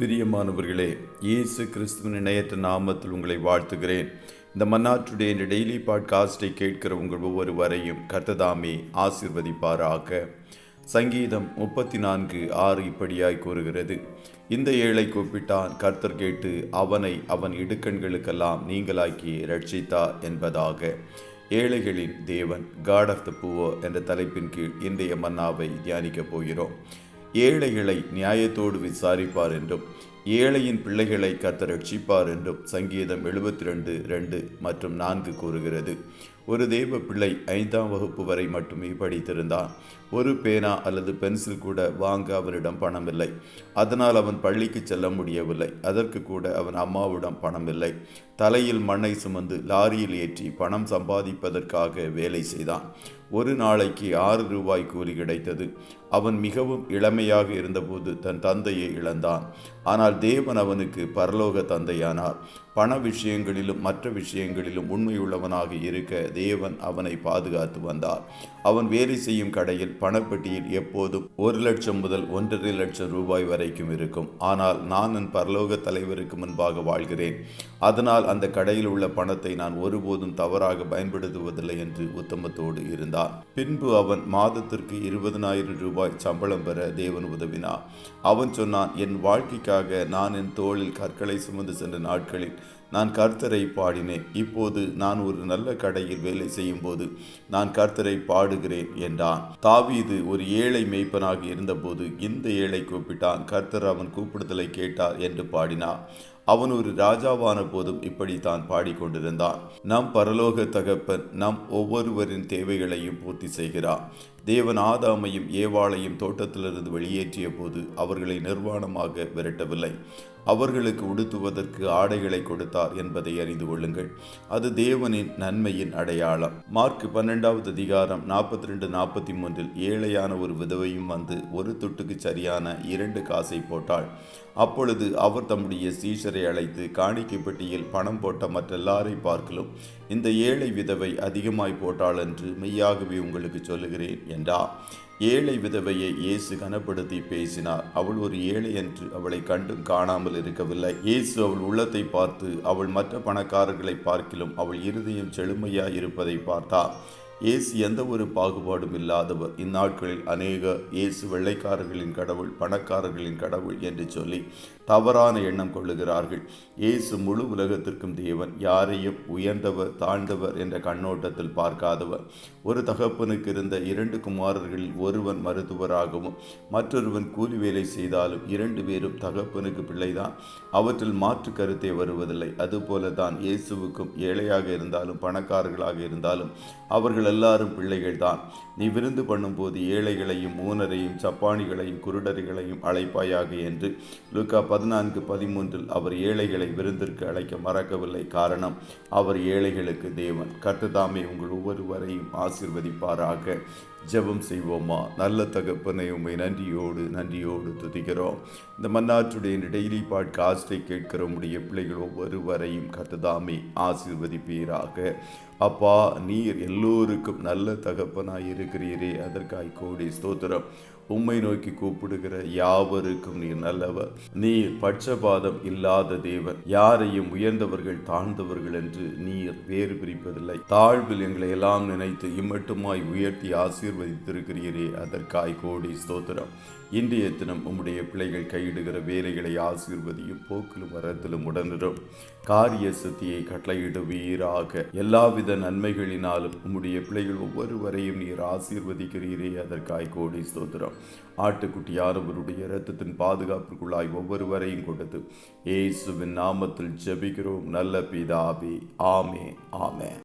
பிரியமானவர்களே, இயேசு கிறிஸ்துவின் இணையற்ற நாமத்தில் உங்களை வாழ்த்துகிறேன். இந்த மன்னா டுடே என்ற டெய்லி பாட்காஸ்டை கேட்கிற உங்கள் ஒவ்வொருவரையும் கர்த்ததாமே ஆசீர்வதிப்பாராக. சங்கீதம் 34:6 இப்படியாய் கூறுகிறது: இந்த ஏழை கூப்பிட்டான், கர்த்தர் கேட்டு அவனை அவன் இடுக்கண்களுக்கெல்லாம் நீங்களாக்கி ரட்சித்தார் என்பதாக. ஏழைகளின் தேவன், காட் ஆஃப் த புவர் என்ற தலைப்பின் கீழ் இன்றைய மன்னாவை தியானிக்கப் போகிறோம். ஏழைகளை நியாயத்தோடு விசாரிப்பார் என்றும் ஏழையின் பிள்ளைகளை கர்த்தர் ரட்சிப்பார் என்றும் சங்கீதம் 72:2 மற்றும் 4 கூறுகிறது. ஒரு தேவ பிள்ளை 5ஆம் வகுப்பு வரை மட்டுமே படித்திருந்தான். ஒரு பேனா அல்லது பென்சில் கூட வாங்க அவனிடம் பணம் இல்லை. அதனால் அவன் பள்ளிக்கு செல்ல முடியவில்லை. அதற்கு கூட அவன் அம்மாவிடம் பணம் இல்லை. தலையில் மண்ணை சுமந்து லாரியில் ஏற்றி பணம் சம்பாதிப்பதற்காக வேலை செய்தான். ஒரு நாளைக்கு 6 ரூபாய் கூலி கிடைத்தது. அவன் மிகவும் இளமையாக இருந்தபோது தன் தந்தையை இழந்தான். ஆனால் தேவன் அவனுக்கு பரலோக தந்தையானார். பண விஷயங்களிலும் மற்ற விஷயங்களிலும் உண்மையுள்ளவனாக இருக்க தேவன் அவனை பாதுகாத்து வந்தார். அவன் வேலை செய்யும் கடையில் பணப்பெட்டியில் எப்போதும் 1,00,000 முதல் 1,50,000 ரூபாய் வரைக்கும் இருக்கும். ஆனால் நான் என் பரலோக தலைவருக்கு முன்பாக வாழ்கிறேன். அதனால் அந்த கடையில் உள்ள பணத்தை நான் ஒருபோதும் தவறாக பயன்படுத்துவதில்லை என்று உத்தமத்தோடு இருந்தான். பின்பு அவன் மாதத்திற்கு 20,000 ரூபாய் சம்பளம் பெற தேவன் உதவினார். அவன் சொன்னான், என் வாழ்க்கைக்காக நான் என் தோளில் கற்களை சுமந்து சென்ற நாட்களில் நான் கர்த்தரை பாடினேன். இப்போது நான் ஒரு நல்ல கடையில் வேலை செய்யும் போது நான் கர்த்தரை பாடுகிறேன் என்றான். தாவீது ஒரு ஏழை மேய்ப்பனாக இருந்தபோது இந்த ஏழை கூப்பிட்டான், கர்த்தர் அவன் கூப்பிடுதலை கேட்டார் என்று பாடினார். அவன் ஒரு ராஜாவான போதும் இப்படித்தான் பாடிக்கொண்டிருந்தான். நம் பரலோக தகப்பன் நம் ஒவ்வொருவரின் தேவைகளையும் பூர்த்தி செய்கிறார். தேவன் ஆதாமையும் ஏவாளையும் தோட்டத்திலிருந்து வெளியேற்றிய போது அவர்களை நிர்வாணமாக விரட்டவில்லை. அவர்களுக்கு உடுத்துவதற்கு ஆடைகளை கொடுத்தார் என்பதை அறிந்து கொள்ளுங்கள். அது தேவனின் நன்மையின் அடையாளம். மார்க் 12:42-43 ஏழையான ஒரு விதவையும் வந்து ஒரு துட்டுக்கு சரியான 2 காசை போட்டாள். அப்பொழுது அவர் தம்முடைய சீஷரை அழைத்து, காணிக்கை பெட்டியில் பணம் போட்ட மற்றெல்லாரை பார்க்கிலும் இந்த ஏழை விதவை அதிகமாய் போட்டாள் என்று மெய்யாகவே உங்களுக்கு சொல்லுகிறேன் என்றார். ஏழை விதவையை இயேசு கனப்படுத்தி பேசினார். அவள் ஒரு ஏழை என்று அவளை கண்டும் காணாமல் இருக்கவில்லை. இயேசு அவள் உள்ளத்தை பார்த்து, அவள் மற்ற பணக்காரர்களை பார்க்கிலும் அவள் இருதயம் செழுமையாய் இருப்பதை பார்த்தார். இயேசு எந்த ஒரு பாகுபாடும் இல்லாதவர். இந்நாட்களில் அநேகர் இயேசு வெள்ளைக்காரர்களின் கடவுள், பணக்காரர்களின் கடவுள் என்று சொல்லி தவறான எண்ணம் கொள்ளுகிறார்கள். இயேசு முழு உலகத்திற்கும் தேவன். யாரையும் உயர்ந்தவர் தாழ்ந்தவர் என்ற கண்ணோட்டத்தில் பார்க்காதவர். ஒரு தகப்பனுக்கு இருந்த 2 குமாரர்களில் ஒருவன் மருத்துவராகவும் மற்றொருவன் கூலி வேலை செய்தாலும் 2 பேரும் தகப்பனுக்கு பிள்ளைதான். அவற்றில் மாற்று கருத்தே வருவதில்லை. அதுபோல தான் இயேசுவுக்கும் ஏழையாக இருந்தாலும் பணக்காரர்களாக இருந்தாலும் அவர்கள் எல்லாரும் பிள்ளைகள் தான். நீ விருந்து பண்ணும்போது ஏழைகளையும் ஊனரையும் சப்பானிகளையும் குருடர்களையும் அழைப்பாயாக என்று லூக்கா 14:13 அவர் ஏழைகளை விருந்திற்கு அழைக்க மறக்கவில்லை. காரணம், அவர் ஏழைகளுக்கு தேவன். கர்த்தர் உங்கள் ஒவ்வொருவரையும் ஆசீர்வதிப்பாராக. ஜெபம் செய்வோமா? நல்ல தகப்பனை, உம்மை நன்றியோடு துதிக்கிறோம். இந்த மன்னா டுடே டெய்லி பாட்காஸ்டை கேட்கிற உடைய பிள்ளைகள் ஒவ்வொருவரையும் கர்த்தர் ஆசீர்வதிப்பீராக. அப்பா, நீர் எல்லோருக்கும் நல்ல தகப்பனாய் இருக்கிறீரே, அதற்காய் கோடி ஸ்தோத்திரம். உம்மை நோக்கி கூப்பிடுகிற யாவருக்கும் நீர் நல்லவர். நீர் பட்சபாதம் இல்லாத தேவன். யாரையும் உயர்ந்தவர்கள் தாழ்ந்தவர்கள் என்று நீர் வேறு பிரிப்பதில்லை. தாழ்வில் எங்களை எல்லாம் நினைத்து இம்மட்டுமாய் உயர்த்தி ஆசீர்வதித்திருக்கிறீரே, அதற்காய் கோடி ஸ்தோத்திரம். இன்றைய தினம் உம்முடைய பிள்ளைகள் கையிடுகிற வேலைகளை ஆசீர்வதியும். போக்கிலும் வரத்திலும் உடனிரும். காரிய சித்தியை கட்டளையிடுவீராக. எல்லாவித நன்மைகளினாலும் உம்முடைய பிள்ளைகள் ஒவ்வொருவரையும் நீர் ஆசீர்வதிக்கிறீரே, அதற்காய் கோடி ஸ்தோத்திரம். ஆட்டுக்குட்டியானவருடைய இரத்தத்தின் பாதுகாப்புக்குள்ளாய் ஒவ்வொருவரையும் கொடுத்து இயேசுவின் நாமத்தில் ஜெபிக்கிறோம் நல்ல பிதாவே. ஆமென்.